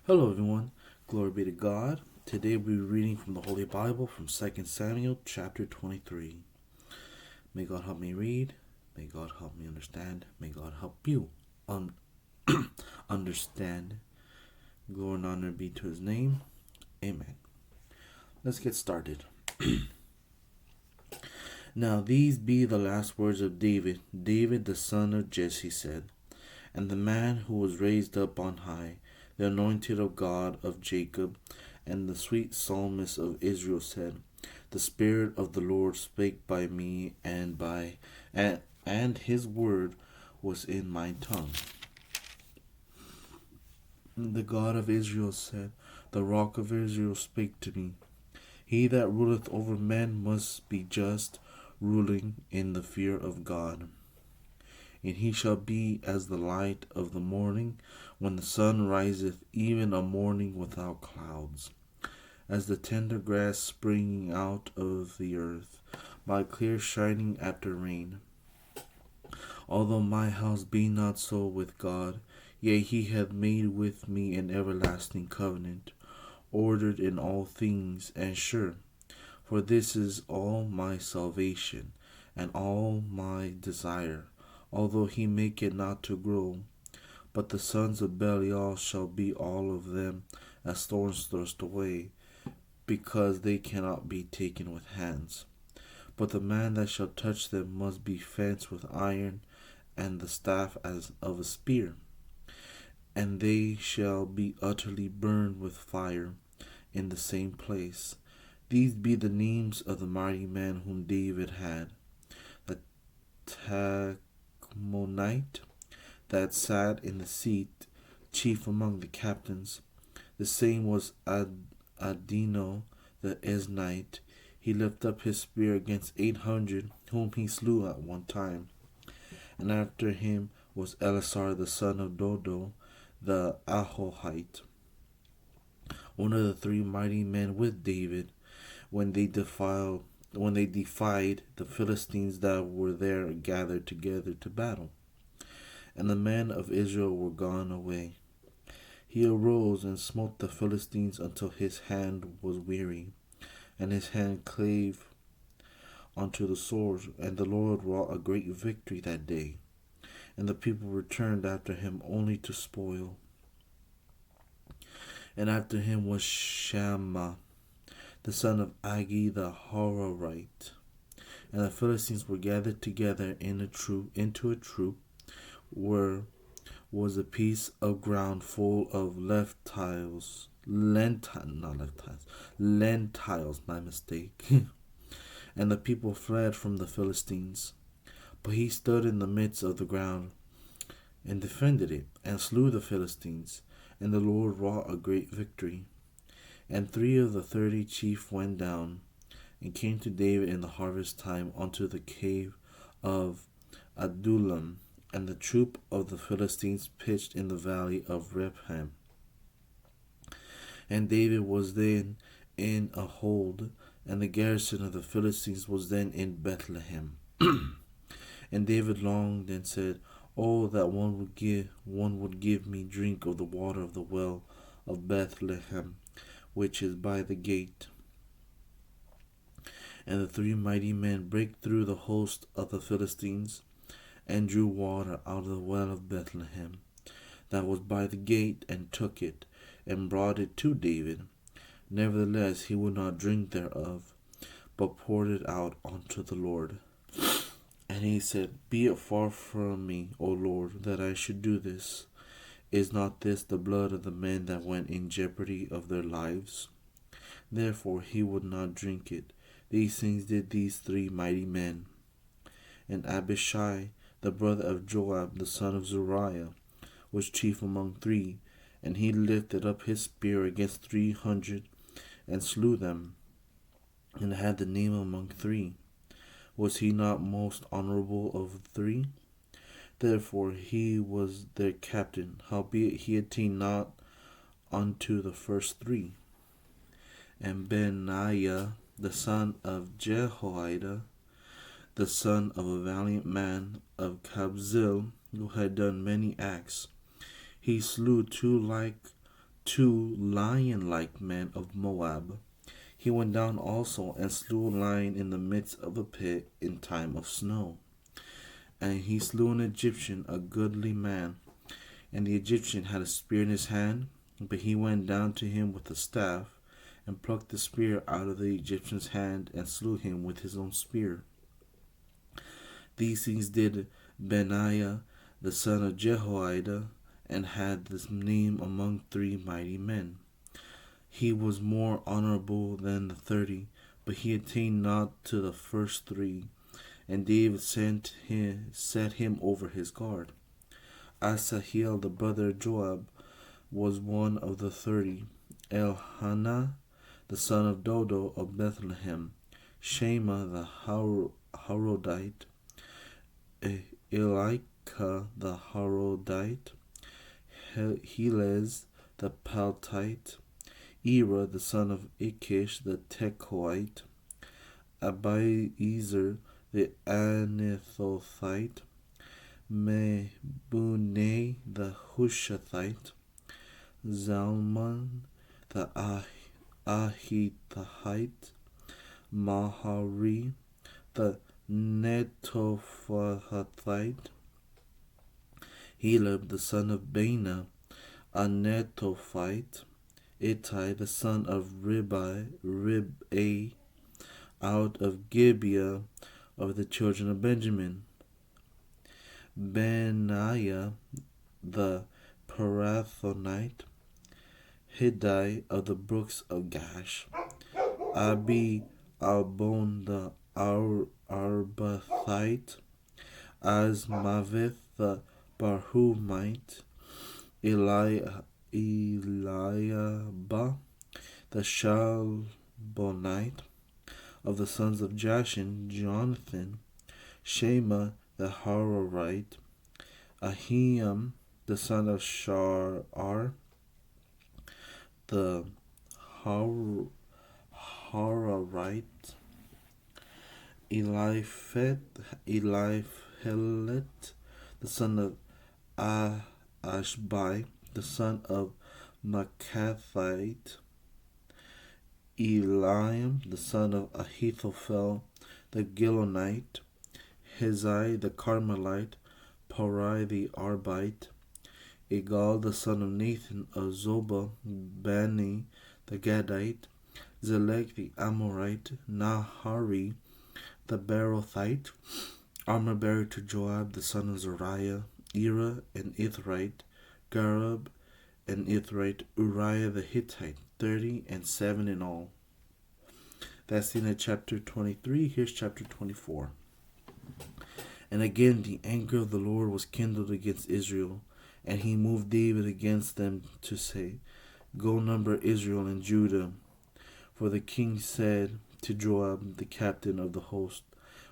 Hello, everyone. Glory be to God. Today we'll be reading from the Holy Bible from 2 Samuel chapter 23. May God help me read. May God help me understand. May God help you understand. Glory and honor be to his name. Amen. Let's get started. Now these be the last words of David. David the son of Jesse said, and the man who was raised up on high, the anointed of God of Jacob, and the sweet psalmist of Israel said, the Spirit of the Lord spake by me, and his word was in my tongue. The God of Israel said, the rock of Israel spake to me. He that ruleth over men must be just, ruling in the fear of God. And he shall be as the light of the morning, when the sun riseth, even a morning without clouds, as the tender grass springing out of the earth, by clear shining after rain. Although my house be not so with God, yea, he hath made with me an everlasting covenant, ordered in all things, and sure. For this is all my salvation, and all my desire, although he make it not to grow. But the sons of Belial shall be all of them as thorns thrust away, because they cannot be taken with hands. But the man that shall touch them must be fenced with iron, and the staff as of a spear. And they shall be utterly burned with fire in the same place. These be the names of the mighty men whom David had. The Tachmonite, that sat in the seat, chief among the captains. The same was Adino the Eznite. He lifted up his spear against 800, whom he slew at one time. And after him was Eleazar the son of Dodo, the Ahohite, one of the three mighty men with David, when they defied the Philistines that were there gathered together to battle. And the men of Israel were gone away. He arose and smote the Philistines until his hand was weary, and his hand clave unto the sword. And the Lord wrought a great victory that day. And the people returned after him only to spoil. And after him was Shammah, the son of Agi the Horarite. And the Philistines were gathered together into a troop, where was a piece of ground full of lentils, my mistake. And the people fled from the Philistines. But he stood in the midst of the ground, and defended it, and slew the Philistines. And the Lord wrought a great victory. And 3 of the 30 chief went down, and came to David in the harvest time unto the cave of Adullam. And the troop of the Philistines pitched in the valley of Rephaim. And David was then in a hold, and the garrison of the Philistines was then in Bethlehem. And David longed and said, oh, that one would give me drink of the water of the well of Bethlehem, which is by the gate. And the 3 mighty men brake through the host of the Philistines, and drew water out of the well of Bethlehem, that was by the gate, and took it, and brought it to David. Nevertheless he would not drink thereof, but poured it out unto the Lord. And he said, be it far from me, O Lord, that I should do this. Is not this the blood of the men that went in jeopardy of their lives? Therefore he would not drink it. These things did these 3 mighty men. And Abishai, the brother of Joab, the son of Zeruiah, was chief among 3, and he lifted up his spear against 300, and slew them, and had the name among 3. Was he not most honorable of the 3? Therefore he was their captain, howbeit he attained not unto the first 3. And Benaiah, the son of Jehoiada, the son of a valiant man of Kabzeel, who had done many acts, he slew 2 like 2 lion-like men of Moab. He went down also and slew a lion in the midst of a pit in time of snow. And he slew an Egyptian, a goodly man. And the Egyptian had a spear in his hand, but he went down to him with a staff, and plucked the spear out of the Egyptian's hand, and slew him with his own spear. These things did Benaiah the son of Jehoiada, and had this name among 3 mighty men. He was more honorable than the 30, but he attained not to the first 3. And David set him over his guard. Asahel the brother of Joab was one of the 30. Elhanan the son of Dodo of Bethlehem. Shema the Harodite. Elika the Harodite. Helez the Paltite. Era the son of Ikish the Tekoite. Abiezer the Anathothite. Mebunai the Hushathite. Zalman the Ahithite. Mahari the Netophathite. Helab the son of Baana, a Netophite. Ittai the son of Rib'ai, out of Gibeah of the children of Benjamin. Benaiah the Parathonite. Hiddai of the brooks of Gash. Abi Albon the Arbathite. Azmaveth the Barhumite. Eliabah the Shalbonite. Of the sons of Jashin, Jonathan. Shema the Harorite. Ahiam the son of Sharar the Harorite. Eliphelet the son of Ashbai the son of Machathite. Eliam the son of Ahithophel the Gilonite. Hezai the Carmelite. Parai the Arbite. Egal the son of Nathan of Zobah. Bani the Gadite. Zelek the Amorite. Nahari the Berothite. Armor-bearer to Joab the son of Zariah. Era and Ithrite. Gareb and Ithrite. Uriah the Hittite. 37 in all. That's the end of chapter 23. Here's chapter 24. And again the anger of the Lord was kindled against Israel, and he moved David against them to say, Go number Israel and Judah. For the king said to Joab, the captain of the host,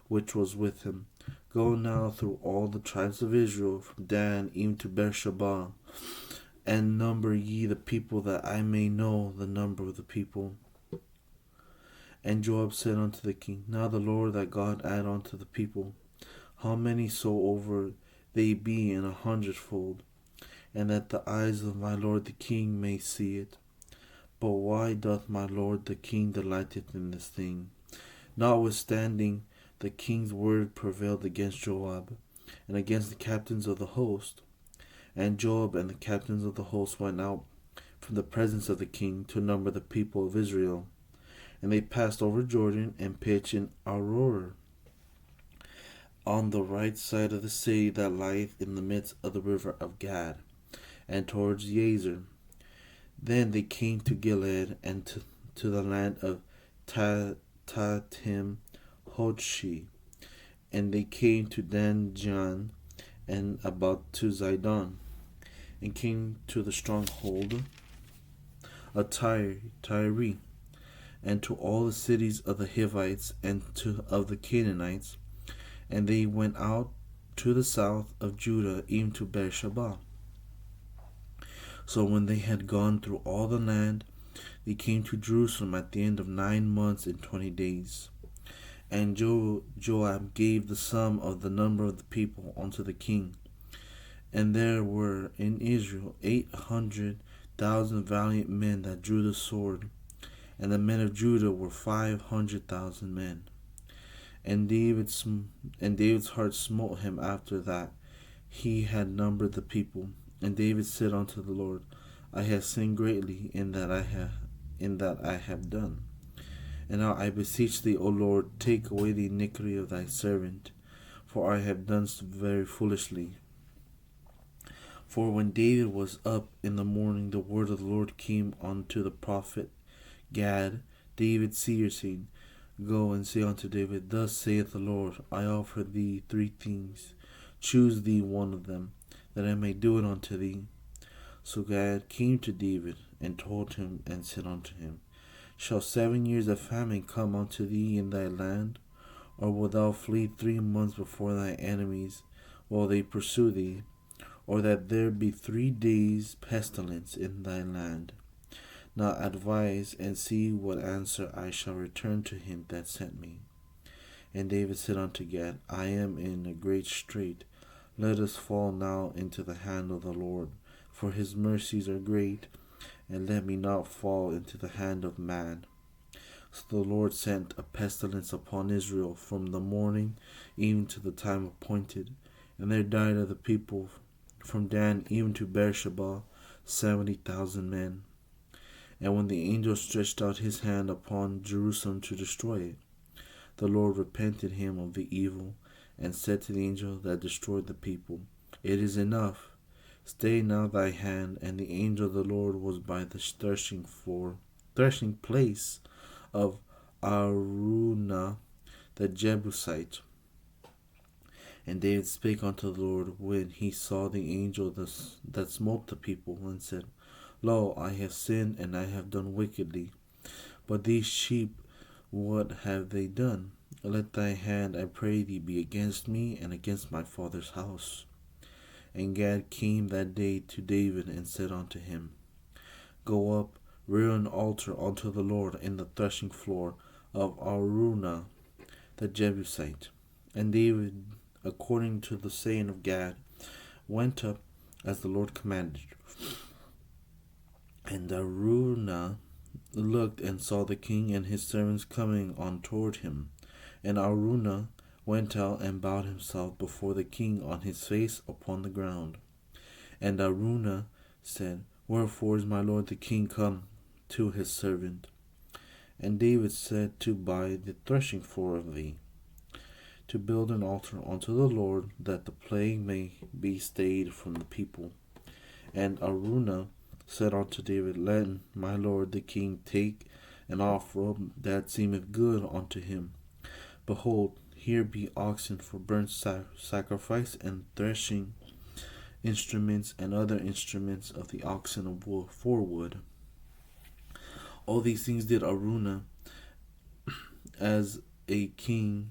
which was with him, Go now through all the tribes of Israel, from Dan even to Beersheba, and number ye the people, that I may know the number of the people. And Joab said unto the king, Now the Lord thy God add unto the people, how many soever they be in 100-fold, and that the eyes of my lord the king may see it. But why doth my lord the king delighteth in this thing? Notwithstanding, the king's word prevailed against Joab, and against the captains of the host. And Joab and the captains of the host went out from the presence of the king to number the people of Israel. And they passed over Jordan and pitched in Aroer, on the right side of the city that lieth in the midst of the river of Gad, and towards Jazer. Then they came to Gilead, and to the land of Tatim Hodshi, and they came to Danjan, and about to Zidon, and came to the stronghold of Tyre, and to all the cities of the Hivites, and of the Canaanites. And they went out to the south of Judah, even to Beersheba. So when they had gone through all the land, they came to Jerusalem at the end of 9 months and 20 days. And Joab gave the sum of the number of the people unto the king. And there were in Israel 800 100,000 valiant men that drew the sword, and the men of Judah were 500,000 men. And David's heart smote him after that he had numbered the people. And David said unto the Lord, I have sinned greatly in that I have done. And now I beseech thee, O Lord, take away the iniquity of thy servant, for I have done very foolishly. For when David was up in the morning, the word of the Lord came unto the prophet Gad, David's seer, saying, Go and say unto David, Thus saith the Lord, I offer thee 3 things. Choose thee one of them, that I may do it unto thee. So Gad came to David, and told him, and said unto him, Shall 7 years of famine come unto thee in thy land? Or wilt thou flee 3 months before thy enemies, while they pursue thee? Or that there be 3 days pestilence in thy land? Now advise, and see what answer I shall return to him that sent me. And David said unto Gad, I am in a great strait. Let us fall now into the hand of the Lord, for his mercies are great, and let me not fall into the hand of man. So the Lord sent a pestilence upon Israel from the morning even to the time appointed, and there died of the people from Dan even to Beersheba 70,000 men. And when the angel stretched out his hand upon Jerusalem to destroy it, the Lord repented him of the evil, and said to the angel that destroyed the people, It is enough. Stay now thy hand. And the angel of the Lord was by the threshing place of Araunah the Jebusite. And David spake unto the Lord when he saw the angel that smote the people, and said, Lo, I have sinned, and I have done wickedly. But these sheep, what have they done? Let thy hand, I pray thee, be against me and against my father's house. And Gad came that day to David, and said unto him, Go up, rear an altar unto the Lord in the threshing floor of Araunah the Jebusite. And David, according to the saying of Gad, went up as the Lord commanded. And Araunah looked and saw the king and his servants coming on toward him. And Araunah went out and bowed himself before the king on his face upon the ground. And Araunah said, Wherefore is my lord the king come to his servant? And David said, To buy the threshing floor of thee, to build an altar unto the Lord, that the plague may be stayed from the people. And Araunah said unto David, Let my lord the king take and offer up that seemeth good unto him. Behold, here be oxen for burnt sacrifice, and threshing instruments, and other instruments of the oxen of wood, for wood. All these things did Araunah as a king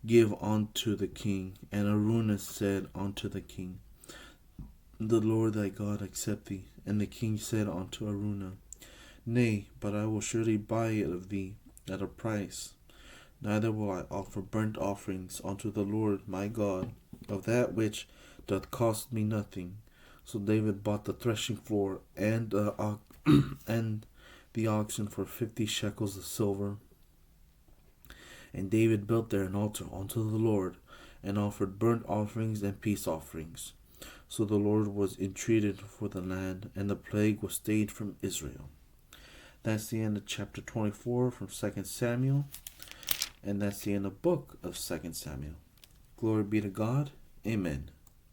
give unto the king. And Araunah said unto the king, The Lord thy God accept thee. And the king said unto Araunah, Nay, but I will surely buy it of thee at a price. Neither will I offer burnt offerings unto the Lord my God of that which doth cost me nothing. So David bought the threshing floor and the oxen for 50 shekels of silver. And David built there an altar unto the Lord, and offered burnt offerings and peace offerings. So the Lord was entreated for the land, and the plague was stayed from Israel. That's the end of chapter 24 from 2 Samuel. And that's the end of the book of 2 Samuel. Glory be to God. Amen.